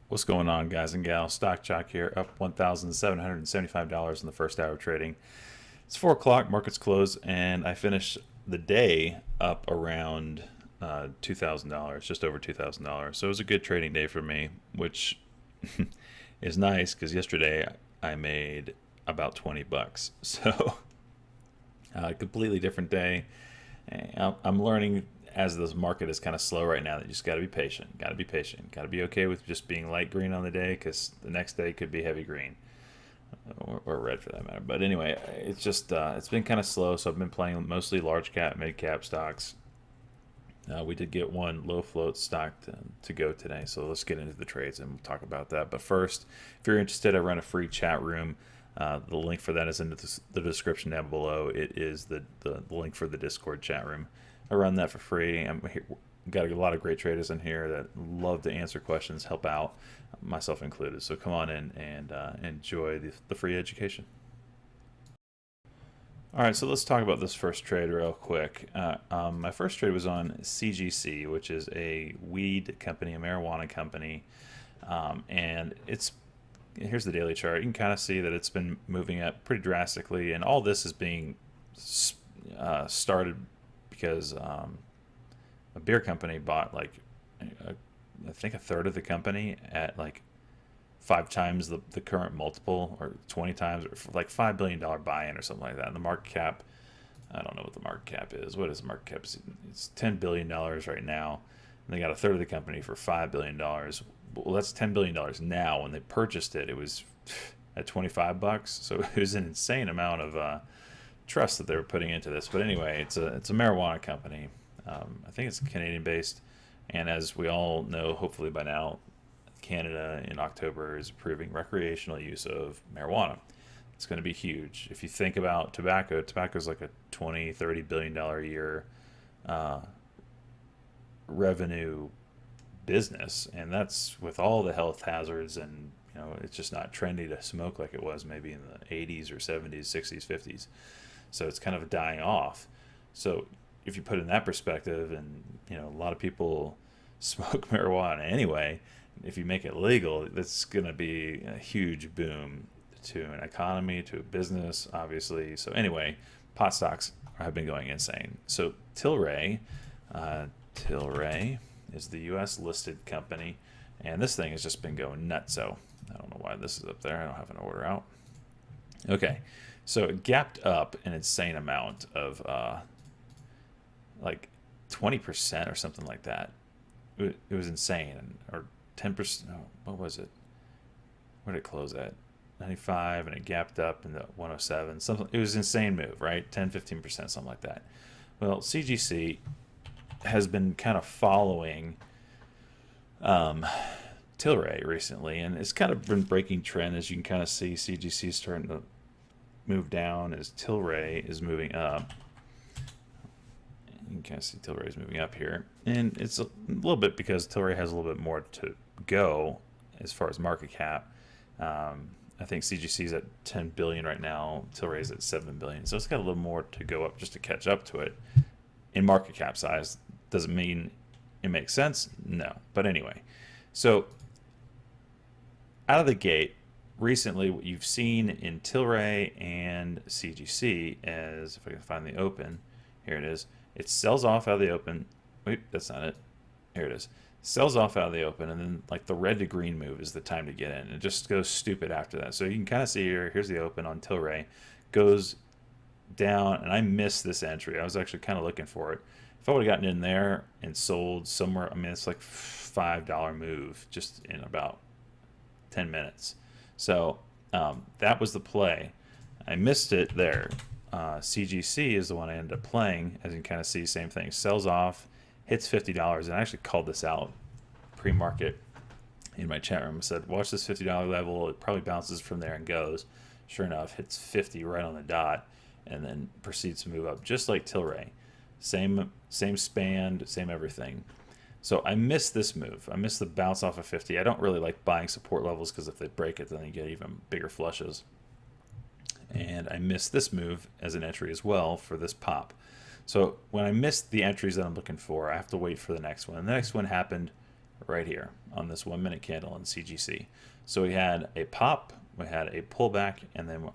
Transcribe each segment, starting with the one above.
What's going on, guys and gals? Stock Jock here, up $1,775 in the first hour of trading. It's 4 o'clock, markets close, and I finished the day up around $2,000, just over $2,000. So it was a good trading day for me, which is nice because yesterday I made about 20 bucks. So a completely different day. I'm learning as this market is kind of slow right now that you just got to be patient. Got to be patient. Got to be okay with just being light green on the day because the next day could be heavy green or red for that matter. But anyway, it's just it's been kind of slow. So I've been playing mostly large cap, mid cap stocks. We did get one low float stock to go today, so let's get into the trades and we'll talk about that. But first, if you're interested, I run a free chat room. The link for that is in the description down below. It is the link for the Discord chat room. I run that for free. Got a lot of great traders in here that love to answer questions, help out, myself included. So come on in and enjoy the free education. All right, so let's talk about this first trade real quick. My first trade was on CGC, which is a weed company, a marijuana company, and here's the daily chart. You can kind of see that it's been moving up pretty drastically, and all this is being started because a beer company bought I think a third of the company at like 5 times the current multiple, or 20 times, or like $5 billion buy-in or something like that. And the market cap, I don't know what the market cap is. What is the market cap? It's $10 billion right now. And they got a third of the company for $5 billion. Well, that's $10 billion now. When they purchased it, it was at 25 bucks. So it was an insane amount of trust that they were putting into this. But anyway, it's a marijuana company. I think it's Canadian based. And as we all know, hopefully by now, Canada in October is approving recreational use of marijuana. It's going to be huge. If you think about tobacco is like a 20-30 billion dollar a year revenue business, and that's with all the health hazards, and it's just not trendy to smoke like it was maybe in the 80s or 70s, 60s, 50s. So it's kind of dying off. So if you put it in that perspective, and a lot of people smoke marijuana anyway, if you make it legal, that's going to be a huge boom to an economy, to a business, obviously. So anyway, pot stocks have been going insane. So Tilray is the U.S. listed company, and this thing has just been going nuts. So I don't know why this is up there. I don't have an order out. Okay, so it gapped up an insane amount of like 20% or something like that. It was insane, or 10%. No, what was it? Where did it close at? 95, and it gapped up into 107. Something. It was an insane move, right? 10-15%, something like that. Well, CGC has been kind of following Tilray recently, and it's kind of been breaking trend. As you can kind of see, CGC is starting to move down as Tilray is moving up. You can kind of see Tilray is moving up here, and it's a little bit because Tilray has a little bit more to go as far as market cap. I think CGC is at 10 billion right now. Tilray is at 7 billion, so it's got a little more to go up just to catch up to it in market cap size. Doesn't mean it makes sense, no. But anyway, so out of the gate, recently what you've seen in Tilray and CGC is, if I can find the open, here it is. It sells off out of the open. Wait, that's not it. Here it is. Sells off out of the open, and then like the red to green move is the time to get in. It just goes stupid after that. So you can kind of see here, here's the open on Tilray. Goes down, and I missed this entry. I was actually kind of looking for it. If I would have gotten in there and sold somewhere, I mean, it's like $5 move just in about 10 minutes. So that was the play. I missed it there. CGC is the one I ended up playing. As you can kind of see, same thing. Sells off, hits $50, and I actually called this out pre-market in my chat room. I said, watch this $50 level. It probably bounces from there and goes. Sure enough, hits 50 right on the dot, and then proceeds to move up, just like Tilray. Same span, same everything. So I missed this move. I missed the bounce off of 50. I don't really like buying support levels because if they break it, then you get even bigger flushes. And I missed this move as an entry as well for this pop. So when I missed the entries that I'm looking for, I have to wait for the next one. And the next one happened right here on this 1 minute candle in CGC. So we had a pop, we had a pullback, and then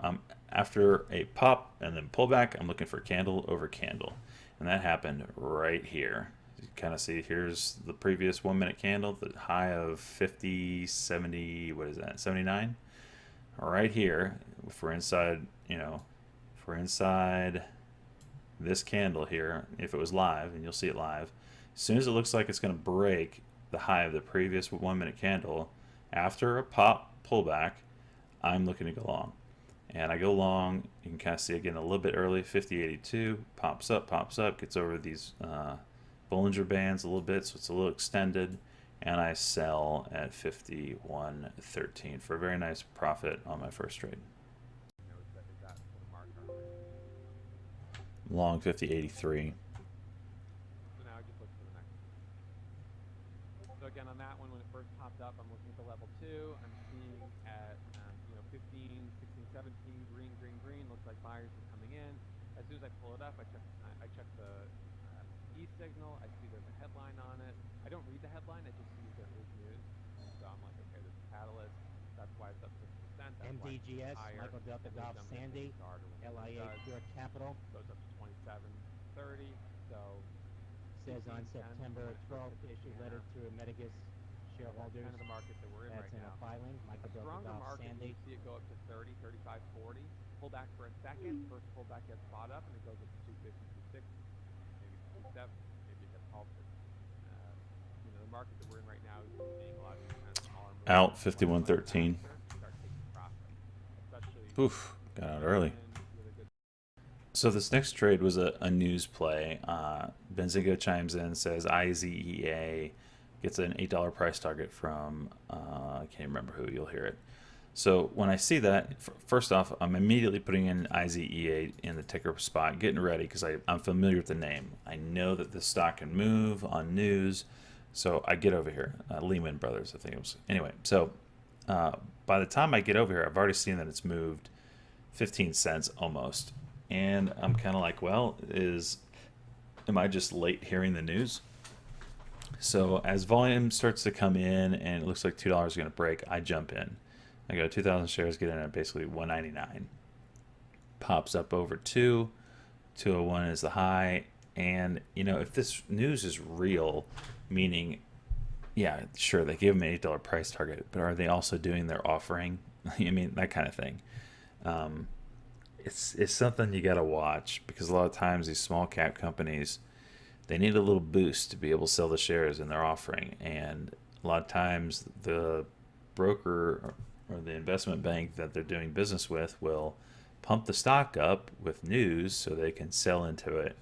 after a pop and then pullback, I'm looking for candle over candle. And that happened right here. You kind of see here's the previous 1 minute candle, the high of 50, 70, what is that, 79? Right here, if we're inside, you know, if we're inside this candle here, if it was live, and you'll see it live, as soon as it looks like it's going to break the high of the previous 1 minute candle, after a pop pullback, I'm looking to go long. And I go long, you can kind of see again a little bit early, 50.82, pops up, gets over these Bollinger Bands a little bit, so it's a little extended, and I sell at 51.13 for a very nice profit on my first trade. Long 50.83. So now I just look for the next one. So again, on that one, when it first popped up, I'm looking at the level 2. I'm seeing at 15, 16, 17, green. Looks like buyers are coming in. As soon as I pull it up, I check the E signal. I see there's a headline on it. I don't read the headline. I just see there is news. So I'm like, okay, there's a catalyst. That's why it's up 6%. MDGS, Michael Delta Golf Sandy, LIA Pure Capital. Goes up to 27.30. So says on September 12th, issued letter to Medigas shareholders. Kind of the market that we're in That's right in now. a filing. Michael Delta Stronger Golf market, Sandy. you see it go up to 30, 35, 40. Pull back for a second. First pullback gets bought up, and it goes up to 250, 260, maybe 270, maybe it gets halted. The market that we're in right now is seeing a lot of kind of smaller moves. Out 51.13. Oof, got out early. So this next trade was a news play. Benzinga chimes in, says IZEA gets an $8 price target from, I can't remember who, you'll hear it. So when I see that, first off, I'm immediately putting in IZEA in the ticker spot, getting ready because I'm familiar with the name. I know that this stock can move on news, so I get over here. Lehman Brothers, I think it was. Anyway, so by the time I get over here, I've already seen that it's moved 15 cents almost. And I'm kind of like, well, am I just late hearing the news? So as volume starts to come in and it looks like $2 is going to break, I jump in. I go 2,000 shares, get in at basically 199. Pops up over 201 is the high. And, if this news is real, meaning, yeah, sure, they gave them an $8 price target, but are they also doing their offering? I mean, that kind of thing. It's something you got to watch because a lot of times these small cap companies, they need a little boost to be able to sell the shares in their offering. And a lot of times the broker or the investment bank that they're doing business with will pump the stock up with news so they can sell into it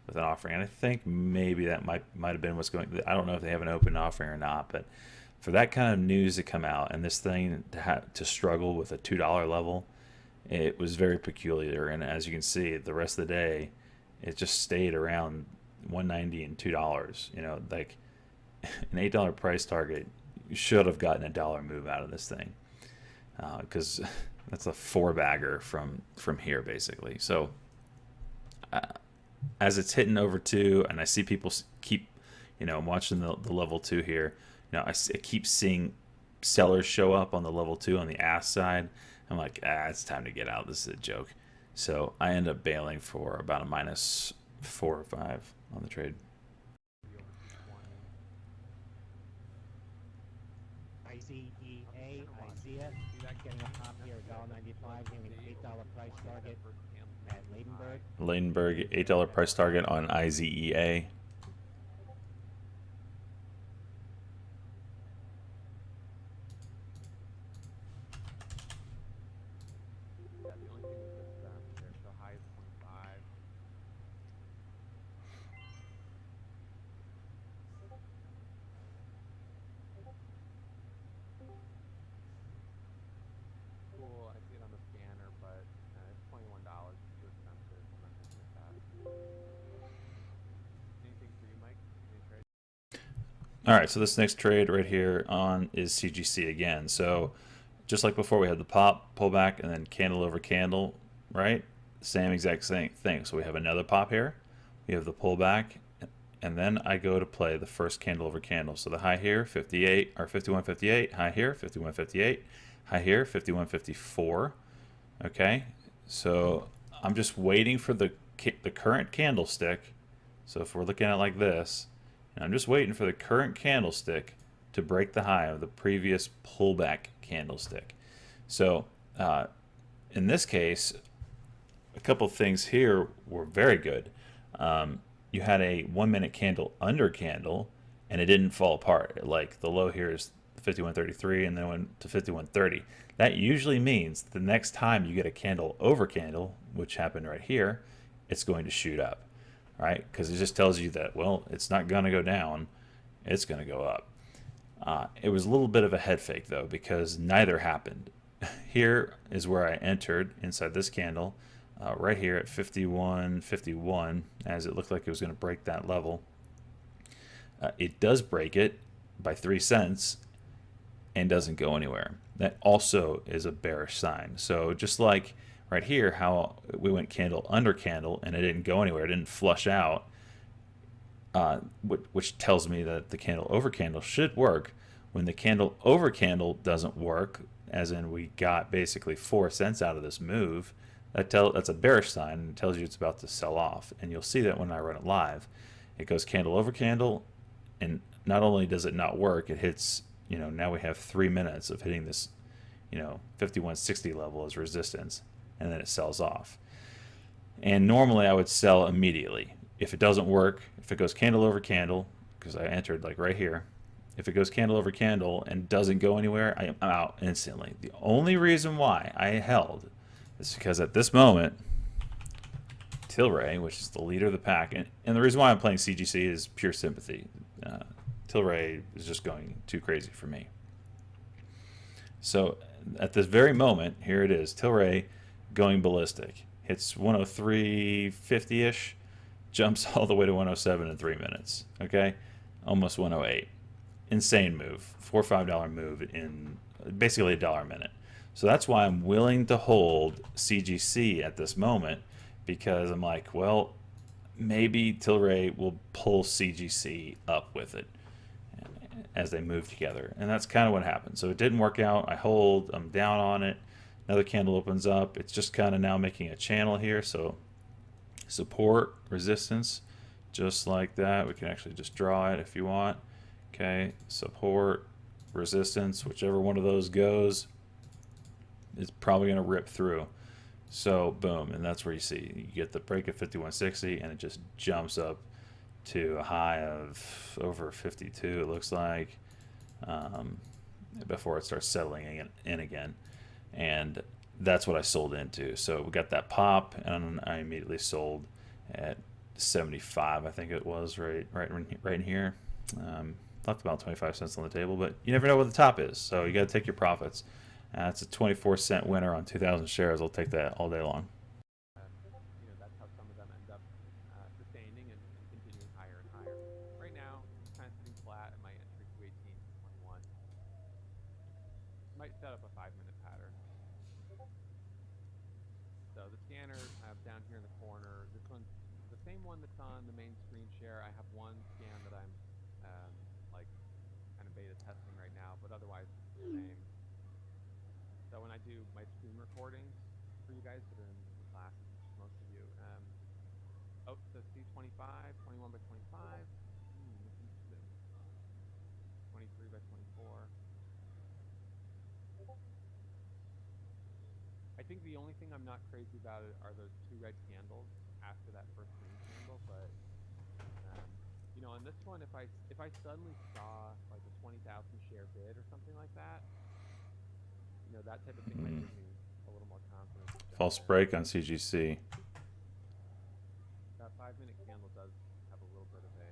with an offering. And I think maybe that might have been what's going. I don't know if they have an open offering or not, but for that kind of news to come out and this thing to struggle with a $2 level, it was very peculiar. And as you can see, the rest of the day, it just stayed around 190 and $2. Like an $8 price target, you should have gotten a dollar move out of this thing because that's a 4-bagger from here basically. So as it's hitting over 2, and I see people keep, I'm watching the level 2 here. I keep seeing sellers show up on the level 2 on the ask side. I'm like, it's time to get out. This is a joke. So I end up bailing for about a -4 or 5 on the trade. IZEA, getting a pop here, $1.95, getting an $8 price target at Ladenburg. Ladenburg, $8 price target on IZEA. All right, so this next trade right here on is CGC again. So just like before, we had the pop, pullback, and then candle over candle, right? Same exact thing. So we have another pop here. We have the pullback, and then I go to play the first candle over candle. So the high here, 58 or 51.58, high here, 51.58, high here, 51.54. Okay, so I'm just waiting for the current candlestick. So if we're looking at it like this, and I'm just waiting for the current candlestick to break the high of the previous pullback candlestick. So in this case, a couple things here were very good. You had a 1 minute candle under candle, and it didn't fall apart. Like the low here is 51.33 and then went to 51.30. That usually means the next time you get a candle over candle, which happened right here, it's going to shoot up, right? Because it just tells you that, well, it's not going to go down, it's going to go up. It was a little bit of a head fake though, because neither happened. Here is where I entered inside this candle, right here at 51.51, as it looked like it was going to break that level. It does break it by 3 cents and doesn't go anywhere. That also is a bearish sign. So just like right here, how we went candle under candle and it didn't go anywhere, it didn't flush out, which tells me that the candle over candle should work. When the candle over candle doesn't work, as in we got basically 4 cents out of this move, that's a bearish sign and tells you it's about to sell off. And you'll see that when I run it live. It goes candle over candle, and not only does it not work, it hits, now we have 3 minutes of hitting this, 51.60 level as resistance, and then it sells off. And normally I would sell immediately. If it doesn't work, if it goes candle over candle, because I entered like right here, if it goes candle over candle and doesn't go anywhere, I'm out instantly. The only reason why I held is because at this moment, Tilray, which is the leader of the pack, and the reason why I'm playing CGC is pure sympathy. Tilray is just going too crazy for me. So at this very moment, here it is, Tilray going ballistic. Hits 103.50-ish, jumps all the way to 107 in 3 minutes. Okay, almost 108. Insane move, $4 or $5 move in basically $1 a minute. So that's why I'm willing to hold CGC at this moment, because I'm like, well, maybe Tilray will pull CGC up with it as they move together. And that's kind of what happened. So it didn't work out. I hold, I'm down on it. Another candle opens up. It's just kind of now making a channel here. So support, resistance, just like that. We can actually just draw it if you want. Okay, support, resistance, whichever one of those goes, is probably going to rip through. So boom, and that's where you see you get the break of 51.60, and it just jumps up to a high of over 52. It looks like, before it starts settling in again, and that's what I sold into. So we got that pop, and I immediately sold at 75. I think it was right in here. Left about 25 cents on the table, but you never know what the top is, so you got to take your profits. It's a 24-cent winner on 2,000 shares. I'll take that all day long. That's how some of them end up sustaining and continuing higher and higher. Right now, it's kind of sitting flat at my entry 218 to 21. Might set up a 5-minute pattern. So the scanner down here in the corner, this one's the same one that's on the main screen share. I have one scan that I'm kind of beta testing right now, but otherwise it's the same. So when I do my screen recordings for you guys that are in the classes, most of you, so C25, 21 by 25, that's interesting. 23 by 24. I think the only thing I'm not crazy about are those 2 red candles after that first green candle, but on this one, if I suddenly saw like a 20,000 share bid or something like that, that type of thing might give me a little more confidence. False break on CGC. That 5-minute candle does have a little bit of a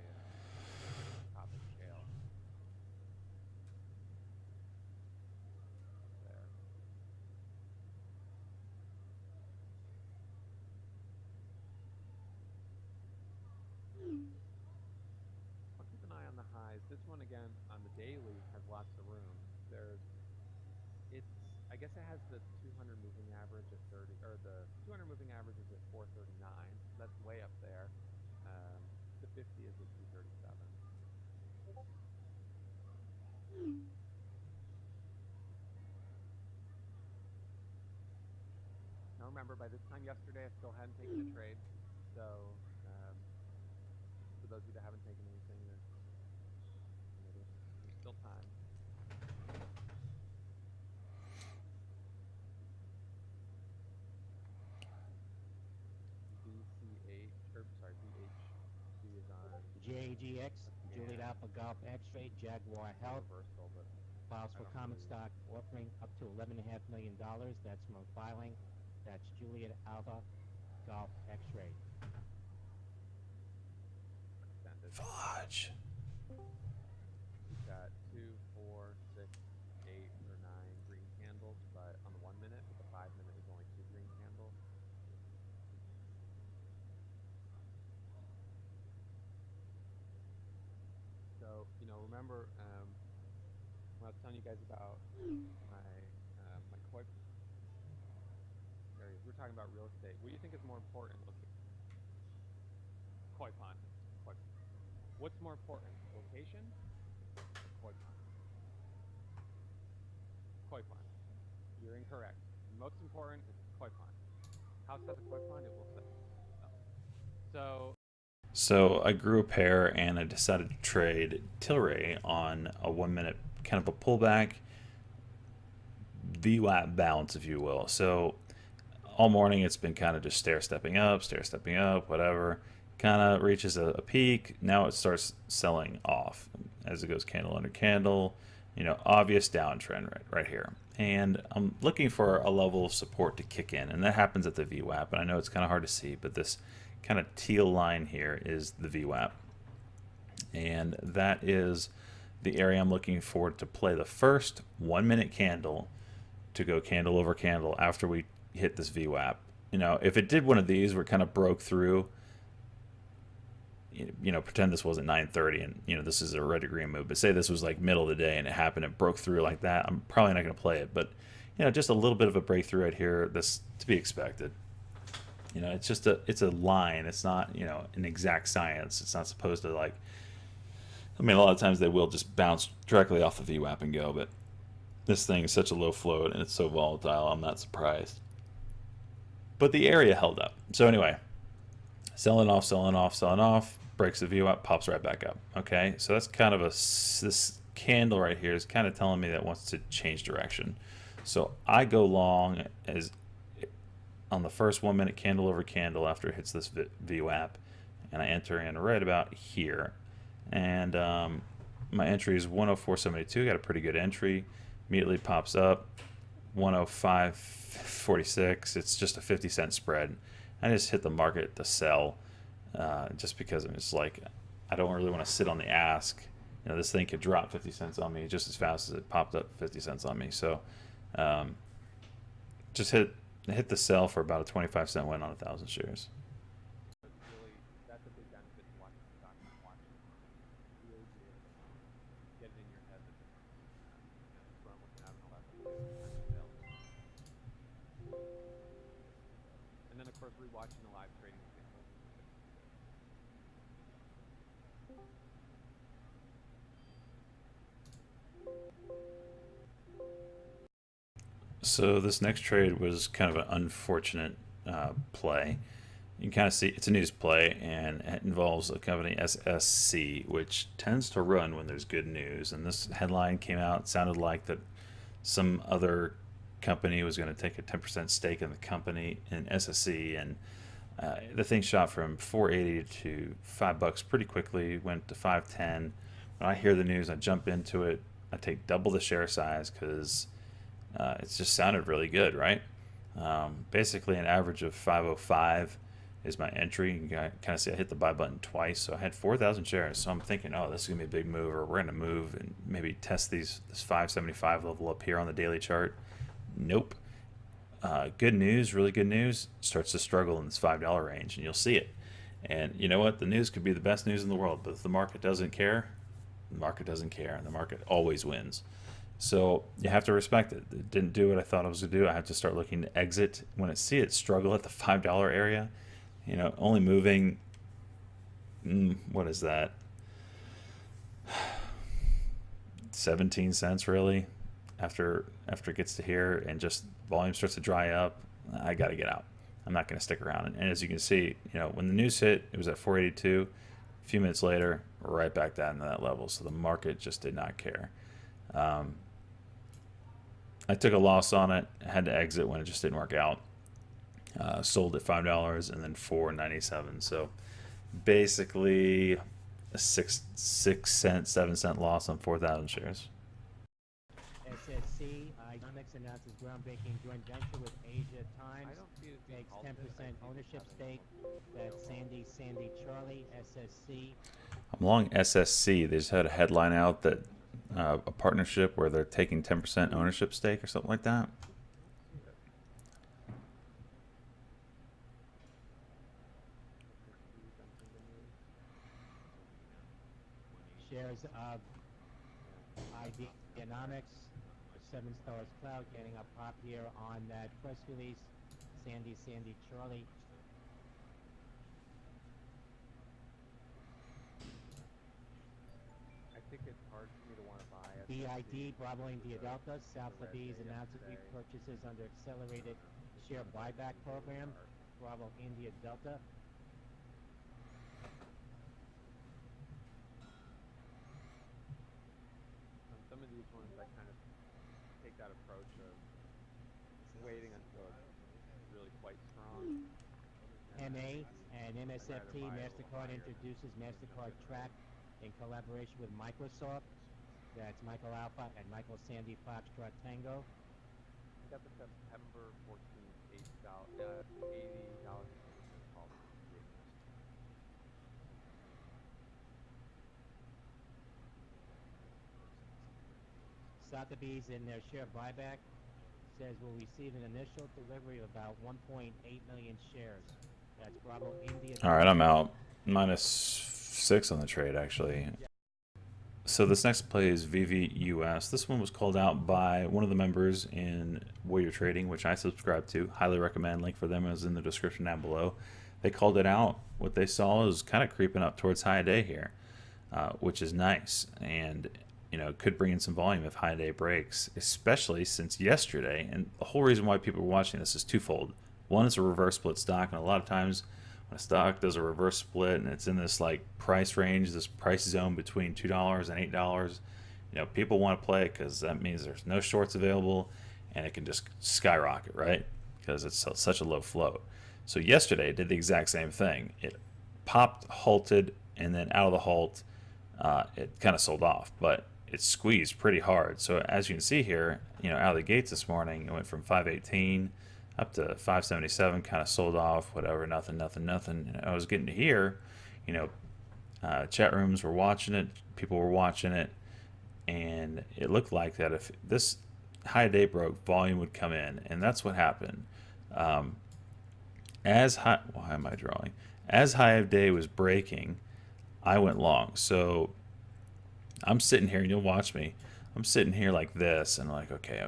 top and tail. There. I'll keep an eye on the highs. This one again on the daily has lots of room. I guess it has the 200 moving average at 30, or the 200 moving average is at 439. So that's way up there. The is a 237. Now remember, by this time yesterday, I still hadn't taken a trade. So for those of you that haven't taken anything, there's still time. VHC is on JGX, Juliet Alpha Golf X-Ray, Jaguar Health, reversal, but files for common stock offering up to $11.5 million. That's from filing. That's Juliet Alpha Golf X-Ray. extended. Fudge. We've got 2, 4, 6, 8, or 9 green candles, but on the 1 minute, with the 5 minute is only 2 green candles. So, remember when I was telling you guys about my koi areas, we're talking about real estate. What do you think is more important? Koi pond. What's more important, location or koi pond? Koi pond. You're incorrect. Most important is koi pond. How set the koi pond? It will set itself. So I grew a pair and I decided to trade Tilray on a 1 minute kind of a pullback VWAP balance, if you will. So all morning it's been kind of just stair stepping up, whatever. Kind of reaches a peak. Now it starts selling off as it goes candle under candle. Obvious downtrend right here. And I'm looking for a level of support to kick in, and that happens at the VWAP. And I know it's kind of hard to see, but this kind of teal line here is the VWAP, and that is the area I'm looking for to play the first 1 minute candle to go candle over candle after we hit this VWAP. If it did one of these where it kind of broke through, pretend this wasn't 9:30 and this is a red to green move, but say this was like middle of the day and it happened and broke through like that, I'm probably not going to play it. But just a little bit of a breakthrough right here, that's to be expected. It's a line. It's not an exact science. It's not supposed to a lot of times they will just bounce directly off the VWAP and go, but this thing is such a low float and it's so volatile, I'm not surprised. But the area held up. So anyway, selling off, breaks the VWAP, pops right back up. Okay, so that's kind of this candle right here is kind of telling me that it wants to change direction. So I go long as on the first 1 minute candle over candle after it hits this VWAP, and I enter in right about here. And my entry is 104.72. Got a pretty good entry. Immediately pops up 105.46. It's just a 50-cent spread. I just hit the market to sell, just because I'm just like, I don't really want to sit on the ask. This thing could drop 50 cents on me just as fast as it popped up 50 cents on me. So just hit the sell for about a 25-cent win on 1,000 shares. That's a big benefit to watching the stock and watching the market. Really be able to get it in your head that from looking at an 11 sales. And then of course rewatching the live trading example. So this next trade was kind of an unfortunate play. You can kind of see it's a news play, and it involves a company, SSC, which tends to run when there's good news. And this headline came out, sounded like that some other company was going to take a 10% stake in the company in SSC, and the thing shot from $4.80 to $5 pretty quickly, went to $5.10. When I hear the news, I jump into it. I take double the share size because it's just sounded really good, right? Basically an average of 505 is my entry. You can kind of see I hit the buy button twice, so I had 4,000 shares. So I'm thinking, oh, this is gonna be a big move, or we're gonna move and maybe test this 575 level up here on the daily chart. Nope. Good news, really good news, starts to struggle in this $5 range, and you'll see it. And you know what? The news could be the best news in the world, but if the market doesn't care, the market doesn't care, and the market always wins. So you have to respect it. It didn't do what I thought it was going to do. I have to start looking to exit. When I see it struggle at the $5 area, only moving what is that? 17 cents really after it gets to here and just volume starts to dry up. I got to get out. I'm not going to stick around. And as you can see, when the news hit, it was at 482. A few minutes later, right back down to that level. So the market just did not care. I took a loss on it. Had to exit when it just didn't work out. Sold at $5 and then $4.97. So basically a 6 cent, 7 cent loss on 4,000 shares. SSC, Economics announces groundbreaking joint venture with Asia I Times. don't see it being Takes halted. 10% ownership stake. That's Sandy Charlie, SSC. I'm long SSC. They just had a headline out that a partnership where they're taking 10% ownership stake or something like that. Shares of Economics, 7 Stars Cloud, getting a pop here on that press release. Sandy Charlie. I think it's hard for me to want to buy it. BID, Bravo India Delta, South Labese announces repurchases under accelerated share buyback program. Bravo India Delta. Some of these ones I kind of take that approach of waiting until it's really quite strong. MA and MSFT, MasterCard introduces MasterCard Track in collaboration with Microsoft. That's Michael Alpha and Michael Sandy Foxtrot Tango. Got the September 14th, $80 call. Sotheby's in their share buyback says we'll receive an initial delivery of about 1.8 million shares. That's Bravo India. All right, I'm out. -6 on the trade, actually. So this next play is VVUS. This one was called out by one of the members in Warrior Trading, which I subscribe to. Highly recommend. Link for them is in the description down below. They called it out. What they saw is kind of creeping up towards high day here, which is nice. And could bring in some volume if high day breaks, especially since yesterday. And the whole reason why people are watching this is twofold. One is a reverse split stock, and a lot of times when a stock does a reverse split and it's in this like price range, this price zone between $2 and $8, people want to play it because that means there's no shorts available and it can just skyrocket, right? Because it's such a low float. So yesterday it did the exact same thing. It popped, halted, and then out of the halt, it kind of sold off, but it squeezed pretty hard. So as you can see here, out of the gates this morning, it went from 518 up to 577, kind of sold off, whatever, nothing. And I was getting to here, chat rooms were watching it, people were watching it, and it looked like that if this high day broke, volume would come in, and that's what happened. Why am I drawing? As high of day was breaking, I went long. So I'm sitting here, and you'll watch me. I'm sitting here like this, and I'm like, okay.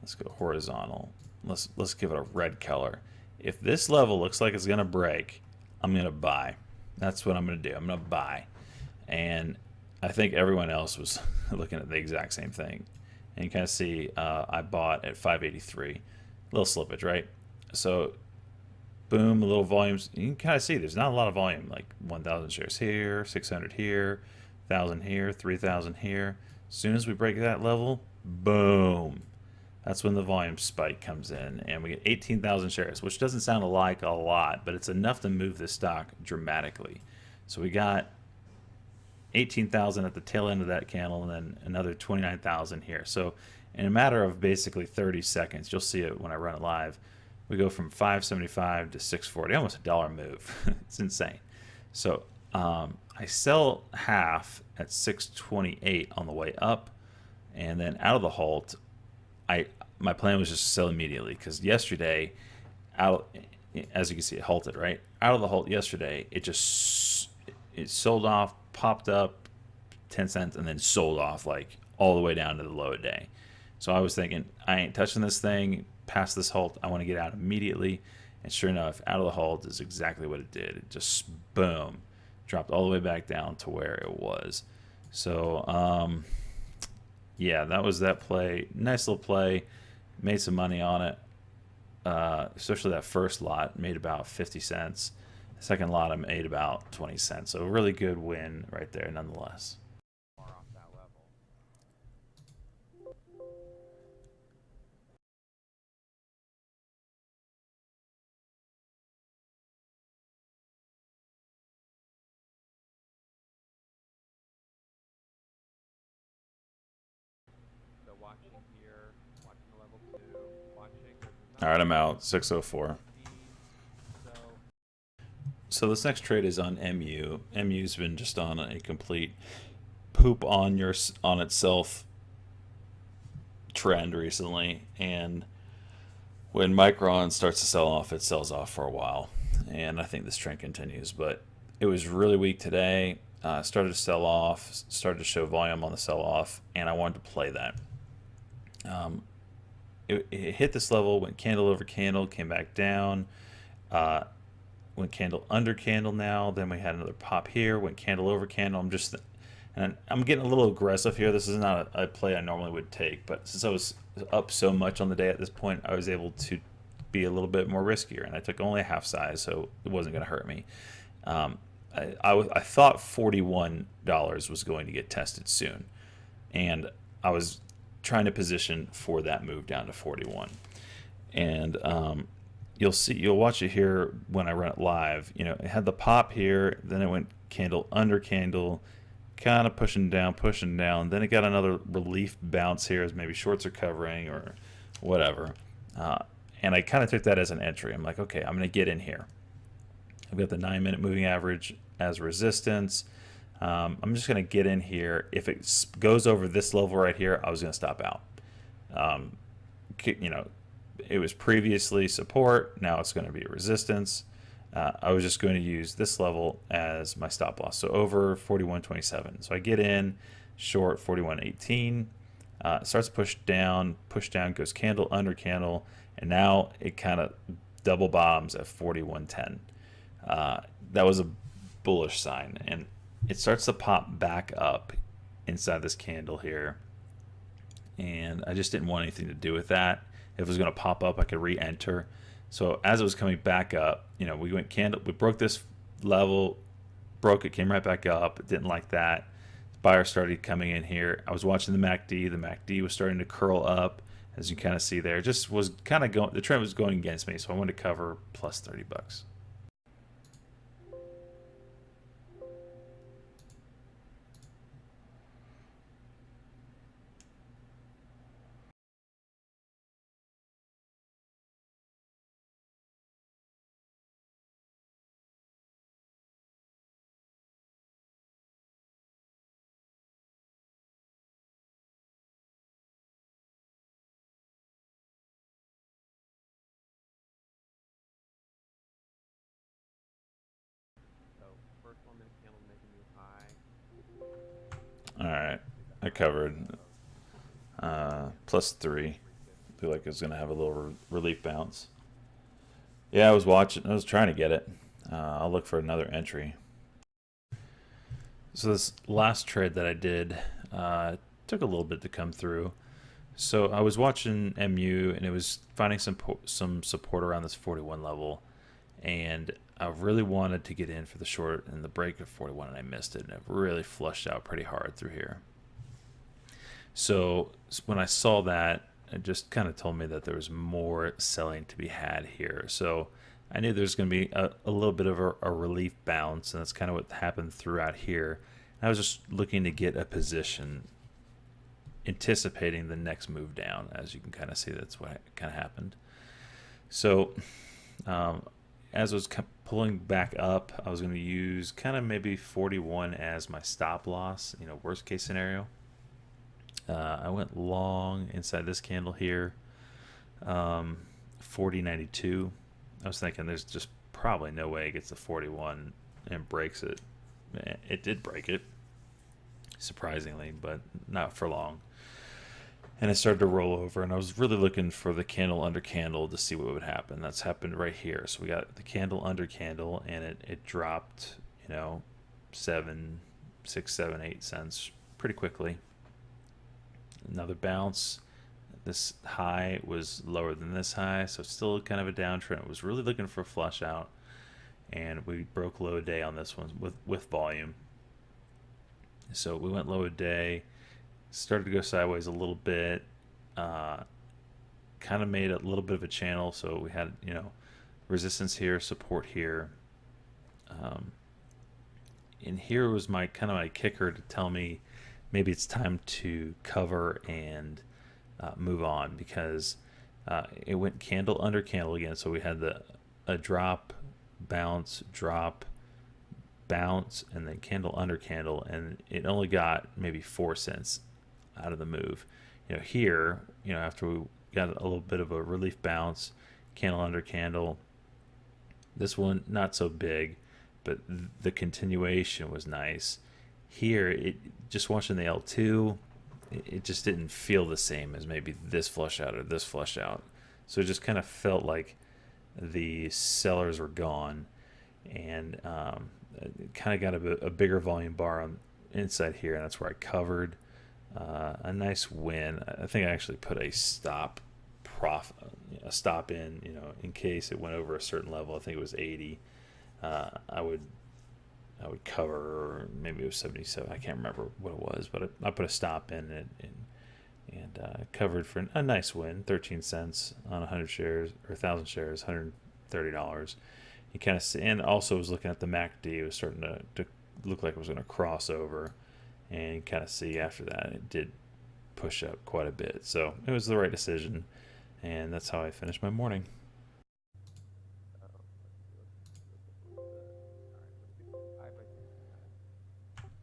Let's go horizontal. Let's give it a red color. If this level looks like it's gonna break, I'm gonna buy. That's what I'm gonna do. I'm gonna buy. And I think everyone else was looking at the exact same thing. And you kind of see I bought at 583. Little slippage, right? So boom, a little volumes. You can kind of see there's not a lot of volume, like 1,000 shares here, 600 here, 1,000 here, 3,000 here. As soon as we break that level, boom. That's when the volume spike comes in, and we get 18,000 shares, which doesn't sound like a lot, but it's enough to move this stock dramatically. So we got 18,000 at the tail end of that candle, and then another 29,000 here. So in a matter of basically 30 seconds, you'll see it when I run it live, we go from 575 to 640, almost a dollar move. It's insane. So I sell half at 628 on the way up, and then out of the halt, my plan was just to sell immediately, because yesterday, as you can see, it halted, right? Out of the halt yesterday, it sold off, popped up 10 cents, and then sold off like all the way down to the low of day. So I was thinking, I ain't touching this thing past this halt. I want to get out immediately. And sure enough, out of the halt is exactly what it did. It just, boom, dropped all the way back down to where it was. So, yeah, that was that play. Nice little play. Made some money on it. Especially that first lot, made about 50 cents. The second lot, I made about 20 cents. So a really good win right there, nonetheless. Far off that level. So watching here, watching the level 2, watching. All right, I'm out. 604. So this next trade is on MU. MU's been just on a complete poop on itself trend recently, and when Micron starts to sell off, it sells off for a while, and I think this trend continues. But it was really weak today. Started to sell off, started to show volume on the sell off, and I wanted to play that. It hit this level, went candle over candle, came back down, went candle under candle now, then we had another pop here, went candle over candle. I'm getting a little aggressive here. This is not a play I normally would take, but since I was up so much on the day at this point, I was able to be a little bit more riskier, and I took only a half size, so it wasn't going to hurt me. I thought $41 was going to get tested soon, and I was trying to position for that move down to 41. And you'll watch it here when I run it live. You know, it had the pop here, then it went candle under candle, kind of pushing down. Then it got another relief bounce here as maybe shorts are covering or whatever. And I kind of took that as an entry. I'm like, okay, I'm going to get in here. I've got the 9-minute moving average as resistance. I'm just going to get in here. If it goes over this level right here, I was going to stop out. You know, it was previously support. Now it's going to be a resistance. I was just going to use this level as my stop loss. So over 41.27. So I get in short 41.18. Starts to push down, goes candle under candle, and now it kind of double bottoms at 41.10. That was a bullish sign, and it starts to pop back up inside this candle here, and I just didn't want anything to do with that. If it was going to pop up, I could re-enter. So as it was coming back up, you know, we broke this level, broke it, came right back up. Didn't like that. Buyer started coming in here. I was watching the MACD. The MACD was starting to curl up, as you kind of see there. Just was kind of going, the trend was going against me, so I wanted to cover plus $30. So first 1 minute candle making new high. All right, I covered plus 3. Feel like it was going to have a little relief bounce. Yeah, I was watching. I was trying to get it. I'll look for another entry. So this last trade that I did took a little bit to come through. So I was watching MU, and it was finding some support around this 41 level, and I really wanted to get in for the short and the break of 41, and I missed it, and it really flushed out pretty hard through here. So when I saw that, it just kind of told me that there was more selling to be had here. So I knew there's going to be a little bit of a relief bounce, and that's kind of what happened throughout here. I was just looking to get a position, anticipating the next move down. As you can kind of see, that's what kind of happened. So as I was pulling back up, I was going to use kind of maybe 41 as my stop loss, you know, worst case scenario. I went long inside this candle here, 40.92. I was thinking there's just probably no way it gets to 41 and breaks it. It did break it, surprisingly, but not for long. and it started to roll over, and I was really looking for the candle under candle to see what would happen. That's happened right here. So we got the candle under candle, and it dropped, you know, 7, 6, 7, 8 cents pretty quickly. Another bounce. This high was lower than this high, so still kind of a downtrend. It was really looking for a flush out, and we broke low a day on this one with volume. So we went low a day, started to go sideways a little bit, kind of made a little bit of a channel. So we had, you know, resistance here, support here, and here was my kind of my kicker to tell me maybe it's time to cover and move on, because it went candle under candle again. So we had a drop, bounce, drop, bounce, and then candle under candle, and it only got maybe 4 cents out of the move. You know, here, you know, after we got a little bit of a relief bounce, candle under candle, this one not so big, but the continuation was nice. Here, it just watching the L2, it just didn't feel the same as maybe this flush out or this flush out. So it just kind of felt like the sellers were gone, and kind of got a bigger volume bar on inside here, and that's where I covered a nice win. I think I actually put a stop in, you know, in case it went over a certain level. I think it was 80. I would cover, or maybe it was 77. I can't remember what it was, but I put a stop in it and covered for a nice win, 13 cents on 100 shares or 1,000 shares, $130. You kind of see, and also was looking at the MACD. It was starting to look like it was going to cross over, and you kind of see after that it did push up quite a bit. So it was the right decision, and that's how I finished my morning.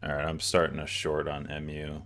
All right, I'm starting a short on MU.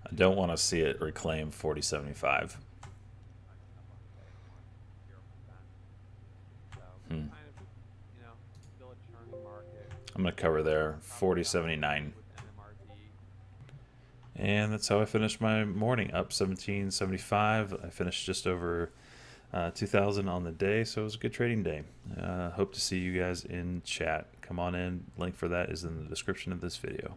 I don't want to see it reclaim 40.75. I'm going to cover there, 40.79. And that's how I finished my morning, up 17.75. I finished just over 2,000 on the day, so it was a good trading day. Hope to see you guys in chat. Come on in. Link for that is in the description of this video.